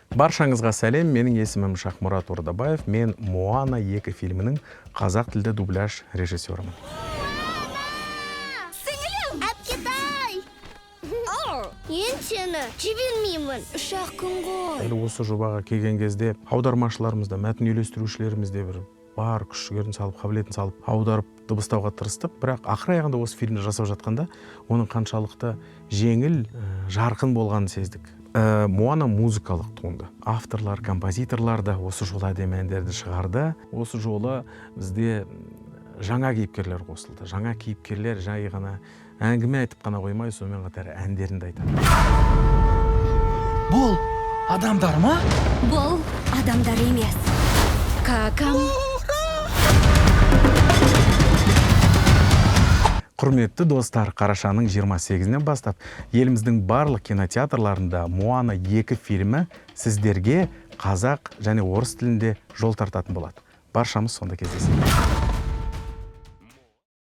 Баршаңызға сәлем, менің есімім Шахмұрат Ордабаев, мен Моана 2 фильмінің қазақ тілді дубляж режиссерімін. Сіңілім! Әпкетай! Мен сені жібермеймін, ұшақ күн ғой. Әлі осы жобаға келген кезде аудармашыларымызда, мәтін үйлестірушілерімізде бір бар күш-жігерін салып, қабілетін салып, аударып дыбыстауға тырыстық. Бірақ ақыр аяғында осы фильмді жасап жатқанда, оның қаншалықты жеңіл, жарқын болғанын сездік. Моана музыкалық туынды. Авторлар, композиторлар да осы жолы әдемі әндерді шығарды. Осы жолы бізде жаңа кейіпкерлер қосылды. Жаңа кейіпкерлер жай ғана әңгіме айтып қана қоймай, сонымен қатар әндерін де айтады. Бұл адамдар ма? Бұл адамдар емес. Какам. Құрметті достар, қарашаның 28-нен бастап еліміздің барлық кинотеатрларында Моана 2 фильмі сіздерге қазақ және орыс тілінде жол тартатын болады. Баршамыз сонда кездесейік.